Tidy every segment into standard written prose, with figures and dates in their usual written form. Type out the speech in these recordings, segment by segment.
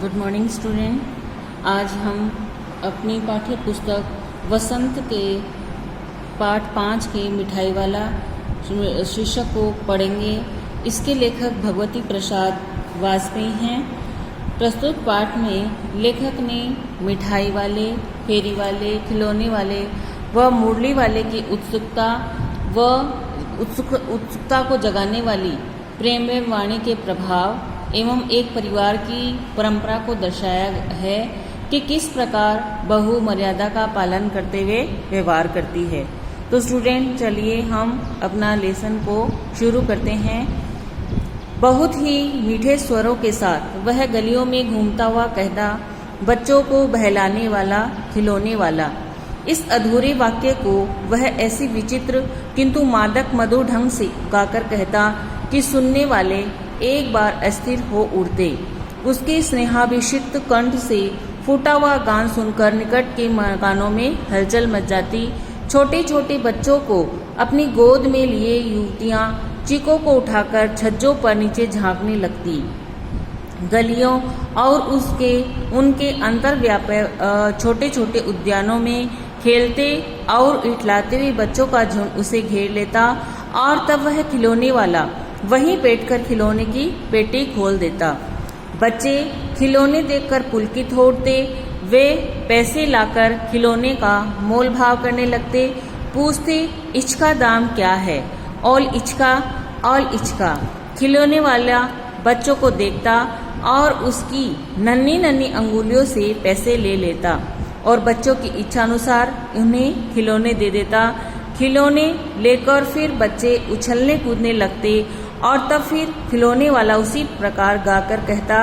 Good morning student. आज हम अपनी पाठ्य पुस्तक वसंत के पाठ 5 के मिठाई वाला शीर्षक को पढ़ेंगे। इसके लेखक भगवती प्रसाद वाजपेयी हैं। प्रस्तुत पाठ में लेखक ने मिठाई वाले, फेरी वाले, खिलौने वाले व मुरली वाले की उत्सुकता को जगाने वाली प्रेम वाणी के प्रभाव एवं एक परिवार की परंपरा को दर्शाया है कि किस प्रकार बहू मर्यादा का पालन करते हुए व्यवहार करती है। तो स्टूडेंट, चलिए हम अपना लेसन को शुरू करते हैं। बहुत ही मीठे स्वरों के साथ वह गलियों में घूमता हुआ कहता, बच्चों को बहलाने वाला, खिलौने वाला। इस अधूरे वाक्य को वह ऐसी विचित्र किंतु मादक मधुर ढंग से गाकर कहता कि सुनने वाले एक बार अस्थिर हो उठते। उसके स्नेहाभिषिक्त कंठ से फूटा हुआ गान सुनकर निकट के मकानों में हलचल मच जाती। छोटे छोटे बच्चों को अपनी गोद में लिए युवतियां चीकों को उठाकर छज्जों पर नीचे झांकने लगती। गलियों और उनके अंतर्व्यापक छोटे छोटे उद्यानों में खेलते और इठलाते हुए बच्चों का झुंड उसे घेर लेता और तब वह खिलौने वाला वहीं बैठकर खिलौने की पेटी खोल देता। बच्चे खिलौने देखकर पुलकित हो उठते। वे पैसे लाकर खिलौने का मोल भाव करने लगते। पूछते, इसका दाम क्या है? ऑल इचका। खिलौने वाला बच्चों को देखता और उसकी नन्ही नन्ही अंगुलियों से पैसे ले लेता और बच्चों की इच्छा अनुसार उन्हें खिलौने दे देता। खिलौने लेकर फिर बच्चे उछलने कूदने लगते और तब फिर खिलौने वाला उसी प्रकार गाकर कहता,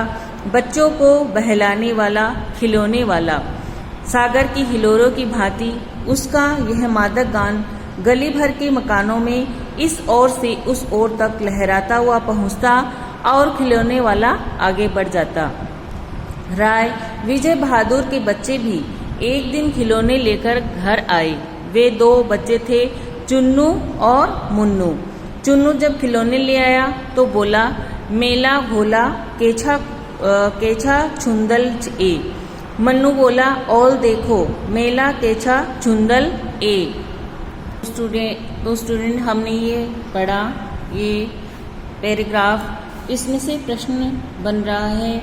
बच्चों को बहलाने वाला, खिलौने वाला। सागर की हिलोरों की भांति उसका यह मादक गान गली भर के मकानों में इस ओर से उस ओर तक लहराता हुआ पहुंचता और खिलौने वाला आगे बढ़ जाता। राय विजय बहादुर के बच्चे भी एक दिन खिलौने लेकर घर आए। वे 2 बच्चे थे, चुन्नू और मुन्नू। चुन्नू जब खिलौने ले आया तो बोला, मेला घोला केछा छुंदल ए। मन्नू बोला, ऑल देखो मेला केछा छुंदल ए। स्टूडेंट हमने ये पढ़ा, ये पैराग्राफ। इसमें से प्रश्न बन रहा है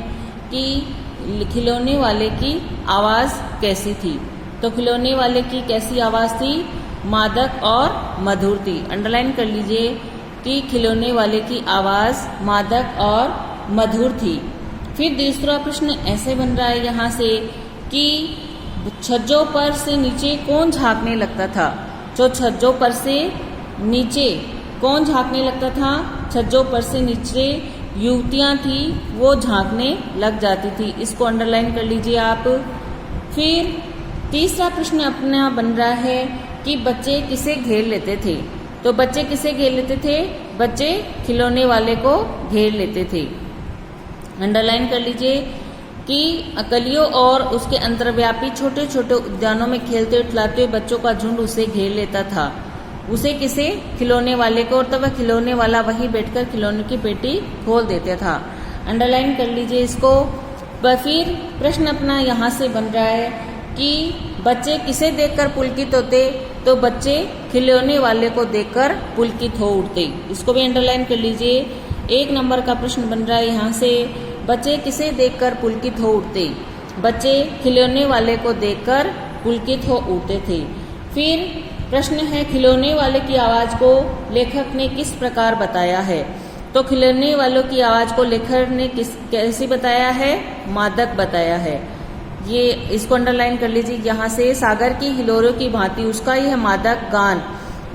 कि खिलौने वाले की आवाज़ कैसी थी। तो खिलौने वाले की कैसी आवाज़ थी? मादक और मधुर थी। अंडरलाइन कर लीजिए कि खिलौने वाले की आवाज़ मादक और मधुर थी। फिर दूसरा प्रश्न ऐसे बन रहा है यहाँ से कि छज्जों पर से नीचे कौन झांकने लगता था। जो छज्जों पर से नीचे कौन झांकने लगता था? छज्जों पर से नीचे युवतियाँ थी, वो झांकने लग जाती थी। इसको अंडरलाइन कर लीजिए आप। फिर तीसरा प्रश्न अपना बन रहा है कि बच्चे किसे घेर लेते थे। तो बच्चे किसे घेर लेते थे? बच्चे खिलौने वाले को घेर लेते थे। अंडरलाइन कर लीजिए कि गलियों और उसके अंतर्व्यापी छोटे छोटे उद्यानों में खेलते उठलाते हुए बच्चों का झुंड उसे घेर लेता था। उसे किसे? खिलौने वाले को। और तब वह खिलौने वाला वहीं बैठकर खिलौने की पेटी खोल देता था। अंडरलाइन कर लीजिए इसको। फिर प्रश्न अपना यहाँ से बन रहा है कि बच्चे किसे देखकर पुलकित होते। तो बच्चे खिलौने वाले को देखकर पुलकित हो उठते। इसको भी अंडरलाइन कर लीजिए। 1 नंबर का प्रश्न बन रहा है यहाँ से, बच्चे किसे देखकर पुलकित हो उठते। बच्चे खिलौने वाले को देखकर पुलकित हो उठते थे। फिर प्रश्न है, खिलौने वाले की आवाज़ को लेखक ने किस प्रकार बताया है। तो खिलौने वालों की आवाज़ को लेखक ने कैसे बताया है? मादक बताया है। ये इसको अंडरलाइन कर लीजिए यहाँ से। सागर की हिलोरों की भांति उसका यह मादक गान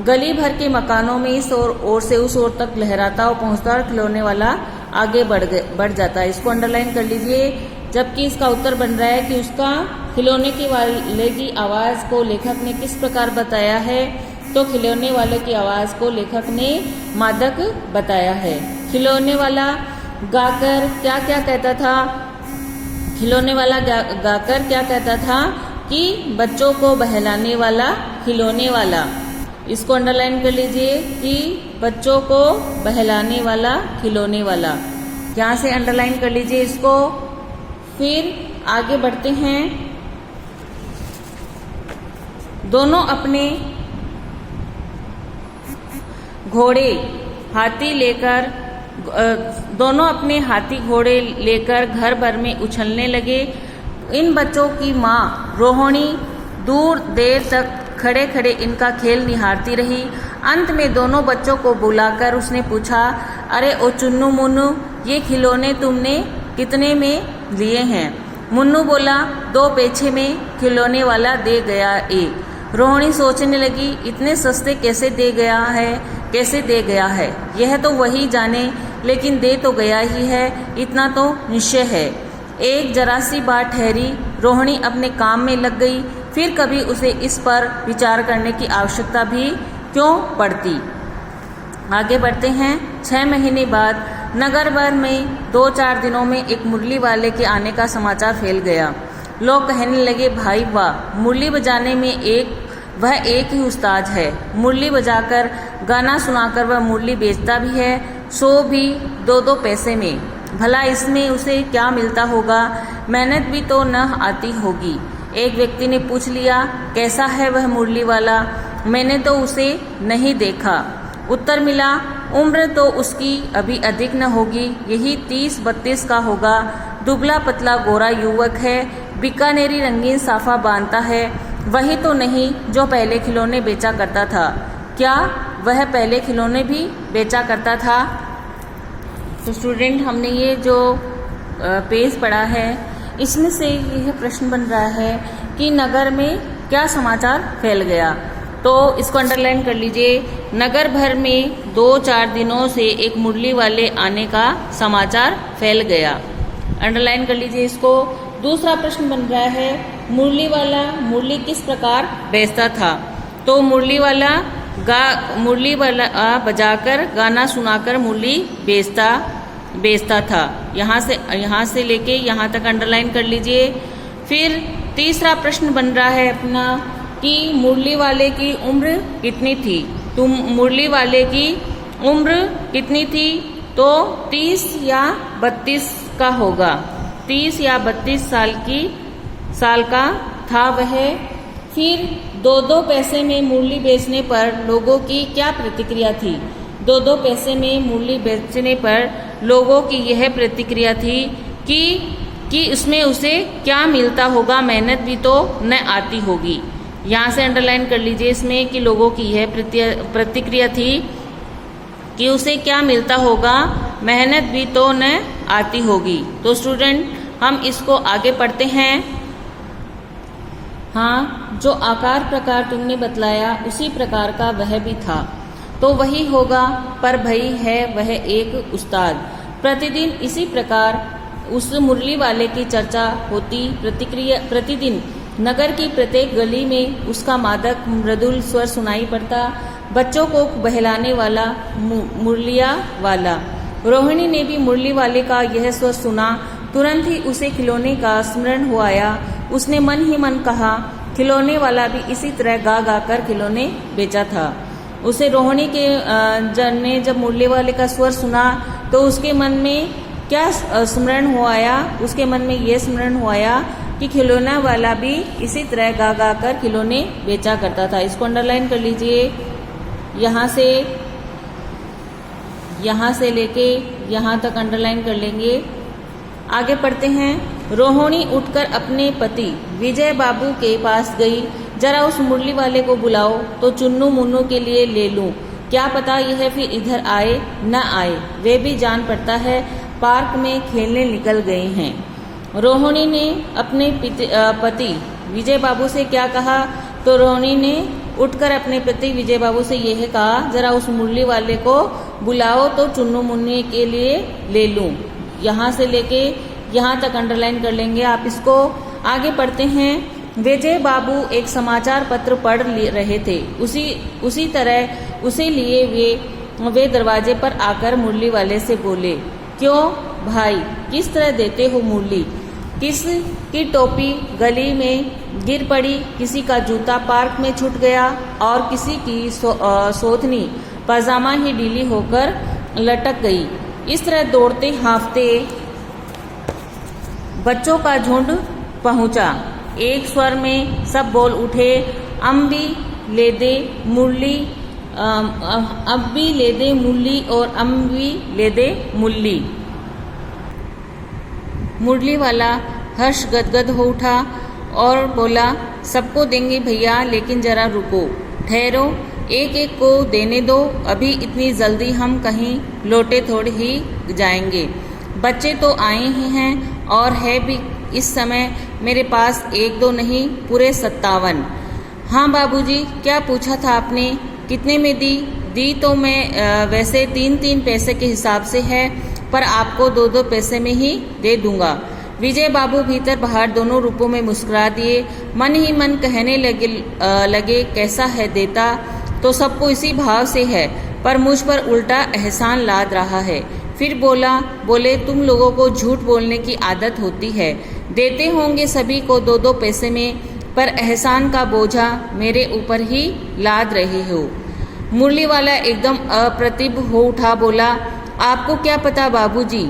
गली भर के मकानों में इस ओर से उस ओर तक लहराता और पहुंचता और खिलौने वाला आगे बढ़ जाता है। इसको अंडरलाइन कर लीजिए। जबकि इसका उत्तर बन रहा है कि उसका खिलौने के वाले की आवाज़ को लेखक ने किस प्रकार बताया है। तो खिलौने वाले की आवाज़ को लेखक ने मादक बताया है। खिलौने वाला गाकर क्या क्या कहता था? खिलौने वाला गाकर क्या कहता था कि बच्चों को बहलाने वाला, खिलौने वाला। इसको अंडरलाइन कर लीजिए कि बच्चों को बहलाने वाला, खिलौने वाला। यहाँ से अंडरलाइन कर लीजिए इसको। फिर आगे बढ़ते हैं। दोनों अपने घोड़े हाथी घोड़े लेकर घर भर में उछलने लगे। इन बच्चों की माँ रोहिणी दूर देर तक खड़े खड़े इनका खेल निहारती रही। अंत में दोनों बच्चों को बुलाकर उसने पूछा, अरे ओ चुन्नू मुन्नू, ये खिलौने तुमने कितने में लिए हैं? मुन्नू बोला, 2 पैसे में खिलौने वाला दे गया एक। रोहिणी सोचने लगी, इतने सस्ते कैसे दे गया है, यह तो वही जाने, लेकिन दे तो गया ही है, इतना तो निश्चय है। एक जरा सी बात ठहरी, रोहिणी अपने काम में लग गई, फिर कभी उसे इस पर विचार करने की आवश्यकता भी क्यों पड़ती। आगे बढ़ते हैं। 6 महीने बाद नगर भर में 2-4 दिनों में एक मुरली वाले के आने का समाचार फैल गया। लोग कहने लगे, भाई वाह, मुरली बजाने में वह एक ही उस्ताद है। मुरली बजाकर गाना सुनाकर वह मुरली बेचता भी है, सो भी 2-2 पैसे में। भला इसमें उसे क्या मिलता होगा? मेहनत भी तो न आती होगी। एक व्यक्ति ने पूछ लिया, कैसा है वह मुरली वाला? मैंने तो उसे नहीं देखा। उत्तर मिला, उम्र तो उसकी अभी अधिक न होगी, यही 30-32 का होगा। दुबला पतला गोरा युवक है, बीकानेरी रंगीन साफा बांधता है। वही तो नहीं जो पहले खिलौने बेचा करता था। क्या वह पहले खिलौने भी बेचा करता था? तो स्टूडेंट, हमने ये जो पेज पढ़ा है, इसमें से यह प्रश्न बन रहा है कि नगर में क्या समाचार फैल गया। तो इसको अंडरलाइन कर लीजिए। नगर भर में 2-4 दिनों से एक मुरली वाले आने का समाचार फैल गया। अंडरलाइन कर लीजिए इसको। दूसरा प्रश्न बन रहा है, मुरली वाला मुरली किस प्रकार बेचता था? तो मुरली वाला बजाकर गाना सुनाकर मुरली बेचता था। यहाँ से लेके यहाँ तक अंडरलाइन कर लीजिए। फिर तीसरा प्रश्न बन रहा है अपना कि मुरली वाले की उम्र कितनी थी? तो मुरली वाले की उम्र कितनी थी? तो 30 या 32 का होगा। 30 या 32 साल का था वह। फिर 2-2 पैसे में मुरली बेचने पर लोगों की क्या प्रतिक्रिया थी? 2-2 पैसे में मुरली बेचने पर लोगों की यह प्रतिक्रिया थी कि उसमें उसे क्या मिलता होगा, मेहनत भी तो न आती होगी। यहाँ से अंडरलाइन कर लीजिए इसमें कि लोगों की यह प्रतिक्रिया थी कि उसे क्या मिलता होगा, मेहनत भी तो न आती होगी। तो स्टूडेंट, हम इसको आगे पढ़ते हैं। हाँ, जो आकार प्रकार तुमने बतलाया उसी प्रकार का वह भी था, तो वही होगा, पर भई है वह एक उस्ताद। प्रतिदिन इसी प्रकार उस मुरली वाले की चर्चा होती। प्रतिदिन नगर की प्रत्येक गली में उसका मादक मृदुल स्वर सुनाई पड़ता। बच्चों को बहलाने वाला मुरलिया वाला। रोहिणी ने भी मुरली वाले का यह स्वर सुना, तुरंत ही उसे खिलौने का स्मरण हो आया। उसने मन ही मन कहा, खिलौने वाला भी इसी तरह गा गा कर खिलौने बेचा था। उसे रोहिणी के ने जब मुरली वाले का स्वर सुना तो उसके मन में क्या स्मरण हो आया? उसके मन में यह स्मरण हो आया कि खिलौना वाला भी इसी तरह गा गा कर खिलौने बेचा करता था। इसको अंडरलाइन कर लीजिए। यहाँ से लेके यहाँ तक अंडरलाइन कर लेंगे। आगे पढ़ते हैं। रोहिणी उठकर अपने पति विजय बाबू के पास गई। जरा उस मुरली वाले को बुलाओ तो चुन्नू मुन्नू के लिए ले लूं। क्या पता यह फिर इधर आए न आए, वे भी जान पड़ता है पार्क में खेलने निकल गए हैं। रोहिणी ने अपने पति विजय बाबू से क्या कहा? तो रोहिणी ने उठकर अपने पति विजय बाबू से यह कहा, जरा उस मुरली वाले को बुलाओ तो चुन्नू मुन्नी के लिए ले लूं। यहाँ से लेके यहाँ तक अंडरलाइन कर लेंगे आप इसको। आगे पढ़ते हैं। विजय बाबू एक समाचार पत्र पढ़ रहे थे। उसी तरह उसे लिए वे दरवाजे पर आकर मुरली वाले से बोले, क्यों भाई, किस तरह देते हो मुरली? किस की टोपी गली में गिर पड़ी, किसी का जूता पार्क में छूट गया और किसी की सोथनी पजामा ही ढीली होकर लटक गई। इस तरह दौड़ते हाँफते बच्चों का झुंड पहुंचा। एक स्वर में सब बोल उठे, अम्बी ले दे मुरली, अम्बी ले दे मुरली और अम्बी ले दे मुरली। मुरली वाला हर्ष गदगद हो उठा और बोला, सबको देंगे भैया, लेकिन जरा रुको, ठहरो, एक एक को देने दो, अभी इतनी जल्दी हम कहीं लौटे थोड़े ही जाएंगे। बच्चे तो आए ही हैं और है भी इस समय मेरे पास एक दो नहीं, पूरे 57। हाँ बाबूजी, क्या पूछा था आपने, कितने में दी? दी तो मैं वैसे 3-3 पैसे के हिसाब से है, पर आपको 2-2 पैसे में ही दे दूंगा। विजय बाबू भीतर बाहर दोनों रूपों में मुस्कुरा दिए। मन ही मन कहने लगे कैसा है देता तो सबको इसी भाव से है, पर मुझ पर उल्टा एहसान लाद रहा है। फिर बोले तुम लोगों को झूठ बोलने की आदत होती है, देते होंगे सभी को 2-2 पैसे में, पर एहसान का बोझा मेरे ऊपर ही लाद रहे हो। मुरली वाला एकदम अप्रतिभ हो उठा, बोला, आपको क्या पता बाबूजी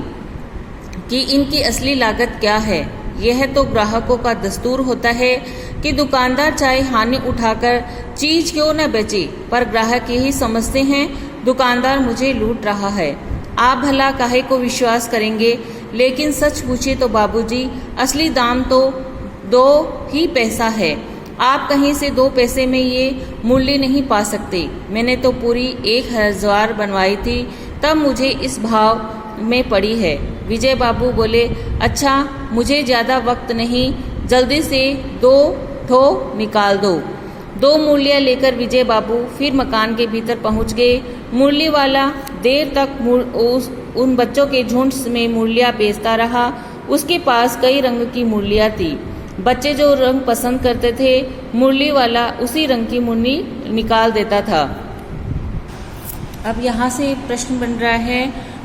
कि इनकी असली लागत क्या है? यह तो ग्राहकों का दस्तूर होता है कि दुकानदार चाहे हानि उठाकर चीज क्यों न बेचे, पर ग्राहक यही समझते हैं दुकानदार मुझे लूट रहा है। आप भला काहे को विश्वास करेंगे, लेकिन सच पूछे तो बाबूजी असली दाम तो 2 ही पैसा है। आप कहीं से 2 पैसे में ये मूल्य नहीं पा सकते। मैंने तो पूरी 1000 बनवाई थी, तब मुझे इस भाव में पड़ी है। विजय बाबू बोले, अच्छा मुझे ज़्यादा वक्त नहीं, जल्दी से 2 ठो निकाल दो। 2 मूर्लियाँ लेकर विजय बाबू फिर मकान के भीतर पहुंच गए। मुरली वाला देर तक उन बच्चों के झुंड में मूर्लियाँ बेचता रहा। उसके पास कई रंग की मूर्लियाँ थी। बच्चे जो रंग पसंद करते थे, मुरली वाला उसी रंग की मुरली निकाल देता था। अब यहाँ से प्रश्न बन रहा है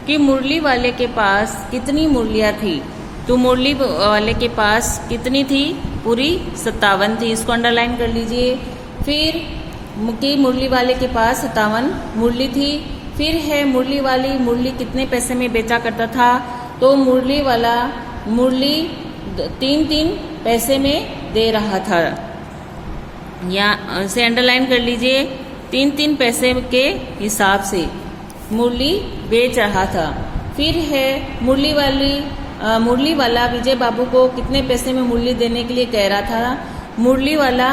कि मुरली वाले के पास कितनी मुरलियाँ थी? तो मुरली वाले के पास कितनी थी? पूरी 57 थी। इसको अंडरलाइन कर लीजिए। फिर कि मुरली वाले के पास 57 मुरली थी। फिर है मुरली वाली मुरली कितने पैसे में बेचा करता था? तो मुरली वाला मुरली 3-3 पैसे में दे रहा था। यहाँ से अंडरलाइन कर लीजिए, 3-3 पैसे के हिसाब से मुरली बेच रहा था। फिर है मुरली वाला विजय बाबू को कितने पैसे में मुरली देने के लिए कह रहा था? मुरली वाला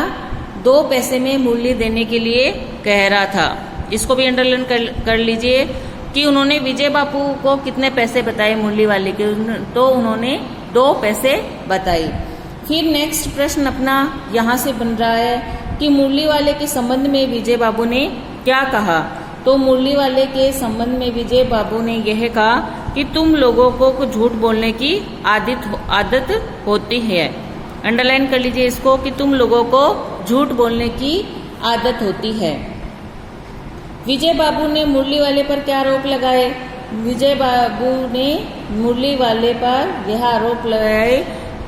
2 पैसे में मुरली देने के लिए कह रहा था। इसको भी अंडरलाइन कर लीजिए कि उन्होंने विजय बाबू को कितने पैसे बताए मुरली वाले के, तो उन्होंने 2 पैसे बताए। फिर नेक्स्ट प्रश्न अपना यहाँ से बन रहा है कि मुरली वाले के संबंध में विजय बाबू ने क्या कहा? तो मुरली वाले के संबंध में विजय बाबू ने यह कहा कि तुम लोगों को झूठ बोलने की आदत होती है। अंडरलाइन कर लीजिए इसको कि तुम लोगों को झूठ बोलने की आदत होती है। विजय बाबू ने मुरली वाले पर क्या आरोप लगाए? विजय बाबू ने मुरली वाले पर यह आरोप लगाए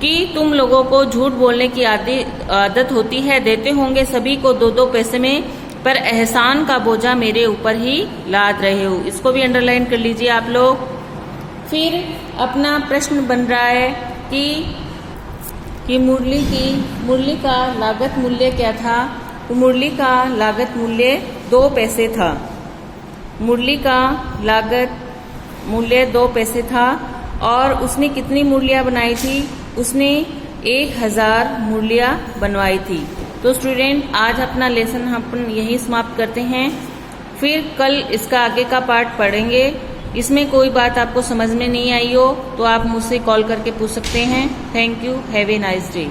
कि तुम लोगों को झूठ बोलने की आदत होती है, देते होंगे सभी को 2-2 पैसे में, पर एहसान का बोझा मेरे ऊपर ही लाद रहे हो। इसको भी अंडरलाइन कर लीजिए आप लोग। फिर अपना प्रश्न बन रहा है कि मुरली का लागत मूल्य क्या था? तो मुरली का लागत मूल्य 2 पैसे था। मुरली का लागत मूल्य 2 पैसे था और उसने कितनी मुरलियाँ बनाई थी? उसने 1000 मुरलियाँ बनवाई थी। तो स्टूडेंट, आज अपना लेसन हम यहीं समाप्त करते हैं। फिर कल इसका आगे का पार्ट पढ़ेंगे। इसमें कोई बात आपको समझ में नहीं आई हो तो आप मुझसे कॉल करके पूछ सकते हैं। Thank you. Have a nice day.